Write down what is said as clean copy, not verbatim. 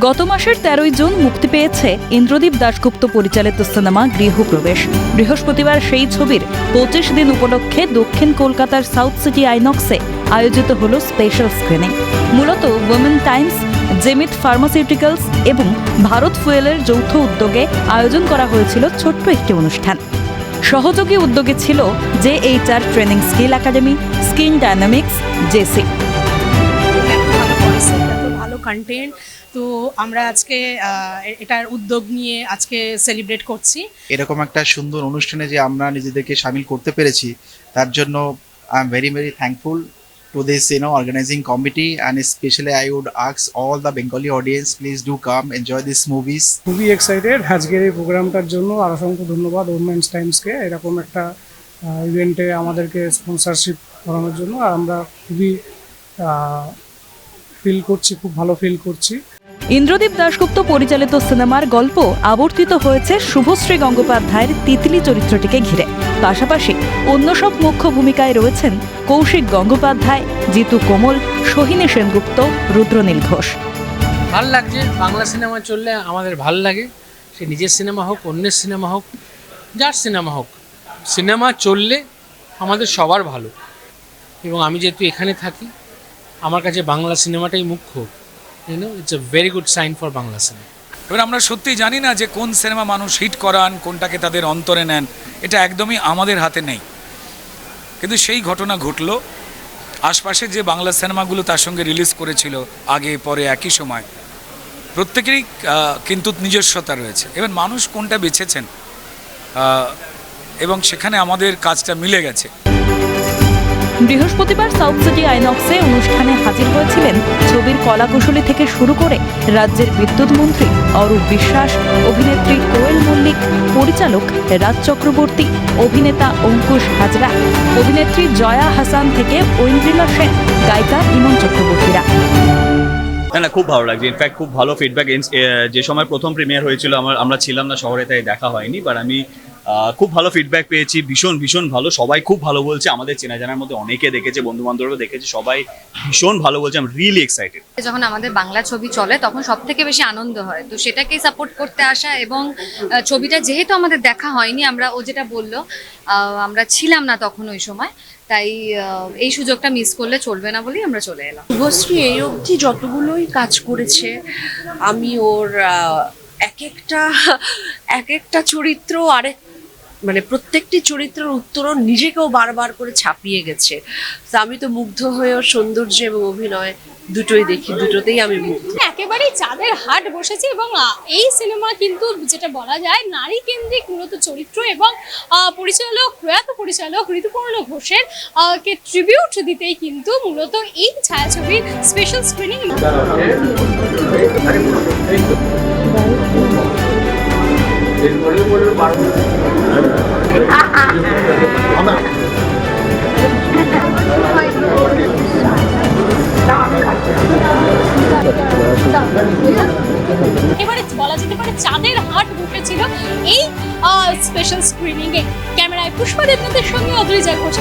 গত মাসের 13 জুন মুক্তি পেয়েছে ইন্দ্রদীপ দাশগুপ্ত পরিচালিত সিনেমা গৃহপ্রবেশ। বৃহস্পতিবার সেই ছবির 25 দিন উপলক্ষে দক্ষিণ কলকাতার সাউথ সিটি আইনক্সে আয়োজিত হল স্পেশাল স্ক্রিনিং। মূলত উইমেন টাইমস, জেমিত ফার্মাসিউটিক্যালস এবং ভারত ফুয়েলের যৌথ উদ্যোগে আয়োজন করা হয়েছিল ছোট্ট একটি অনুষ্ঠান। সহযোগী উদ্যোগে ছিল JHR training skill academy, skin dynamics, JC. ভালো কন্টেন্ট, তো আমরা আজকে এটার উদ্যোগ নিয়ে আজকে সেলিব্রেট করছি। এরকম একটা সুন্দর অনুষ্ঠানে যে আমরা নিজেদেরকে শামিল করতে পেরেছি, তার জন্য I am very thankful to this organizing committee, and especially I would ask all the Bengali audience, please do come enjoy these movies. খুবই এক্সাইটেড আজকের এই প্রোগ্রামটার জন্য। আর অসংখ্য ধন্যবাদ উইমেন্স টাইমসকে এরকম একটা ইভেন্টে আমাদেরকে স্পন্সরশিপ করানোর জন্য। আর আমরা খুবই ফিল করছি, খুব ভালো ফিল করছি। ইন্দ্রদীপ দাশগুপ্ত পরিচালিত সিনেমার গল্প আবর্তিত হয়েছে শুভশ্রী গঙ্গোপাধ্যায়ের তিতলি চরিত্রটিকে ঘিরে। পাশাপাশি অন্য সব মুখ্য ভূমিকায় রয়েছেন কৌশিক গঙ্গোপাধ্যায়, জিতু কোমল, সোহিনী সেনগুপ্ত, রুদ্রনীল ঘোষ। ভাল লাগছে, বাংলা সিনেমা চললে আমাদের ভাল লাগে। সে নিজের সিনেমা হোক, অন্যের সিনেমা হোক, যার সিনেমা হোক, সিনেমা চললে আমাদের সবার ভালো। এবং আমি যেহেতু এখানে থাকি, আমার কাছে বাংলা সিনেমাটাই মুখ্য। It's a very good sign for Bangla cinema. এবার আমরা সত্যি জানি না যে কোন সিনেমা মানুষ হিট করান, কোনটাকে তাদের অন্তরে নেন, এটা একদমই আমাদের হাতে নেই। কিন্তু সেই ঘটনা ঘটলো। আশপাশে যে বাংলা সিনেমাগুলো তার সঙ্গে রিলিজ করেছিল আগে পরে একই সময়, প্রত্যেকেরই কিন্তু নিজস্বতা রয়েছে। এবার মানুষ কোনটা বেছেছেন এবং সেখানে আমাদের কাজটা মিলে গেছে। বৃহস্পতিবার সাউথ সিটি আইনক্সে অনুষ্ঠানে হাজির হয়েছিলেন ছবির কলাকুশলী থেকে শুরু করে রাজ্যের বিদ্যুৎ মন্ত্রী অরূপ বিশ্বাস, অভিনেত্রী কোয়েল মল্লিক, পরিচালক রাজ চক্রবর্তী, অভিনেতা অঙ্কুশ হাজরা, অভিনেত্রী জয়া হাসান থেকে ঐন্দ্রিলা সেন, গায়িকা ইমন চক্রবর্তীরা। না, খুব ভালো লাগছে। ইনফ্যাক্ট খুব ভালো ফিডব্যাক। যে সময় প্রথম প্রিমিয়ার হয়েছিল আমরা ছিলাম না শহরে, তাই দেখা হয়নি, বাট আমি খুব ভালো ফিডব্যাক পেয়েছি। ভীষণ ভালো, সবাই খুব ভালো বলছে। আমাদের চেনা জানার মধ্যে অনেকে দেখেছে, বন্ধু বান্ধবরা দেখেছে, সবাই ভীষণ ভালো বলছে। I am really excited. যখন আমাদের বাংলা ছবি চলে তখন সব থেকে বেশি আনন্দ হয়, তো সেটাকেই সাপোর্ট করতে আসা। এবং ছবিটা যেহেতু আমাদের দেখা হয়নি, ও যেটা বললো, আমরা ছিলাম না তখন ওই সময়, তাই এই সুযোগটা মিস করলে চলবে না বলেই আমরা চলে এলাম। শুভশ্রী এই অবধি যতগুলোই কাজ করেছে, আমি ওর এক একটা চরিত্র মানে প্রত্যেকটি চরিত্রের উত্তরণ নিজেকেও বারবার করে ছাপিয়ে গেছে। তো আমি তো মুগ্ধ হয়ে ওর সৌন্দর্য এবং অভিনয় দুটোই দেখি, দুটোতেই আমি মুগ্ধ। একেবারেই চাঁদের হাট বসেছে এবং এই সিনেমা কিন্তু যেটা বলা যায় নারী কেন্দ্রিক মূলত চরিত্র, এবং প্রয়াত পরিচালক ঋতুপর্ণ ঘোষের কে ট্রিবিউট দিতেই কিন্তু মূলত এই ছায়াছবির স্পেশাল স্ক্রিনিং। এবারে বলা যেতে পারে চাঁদের হাট বসেছিল এই স্পেশাল স্ক্রিনিং এ। ক্যামেরায় পুষ্পা দেবনাথের সঙ্গে অদ্রিজা ঘোষ।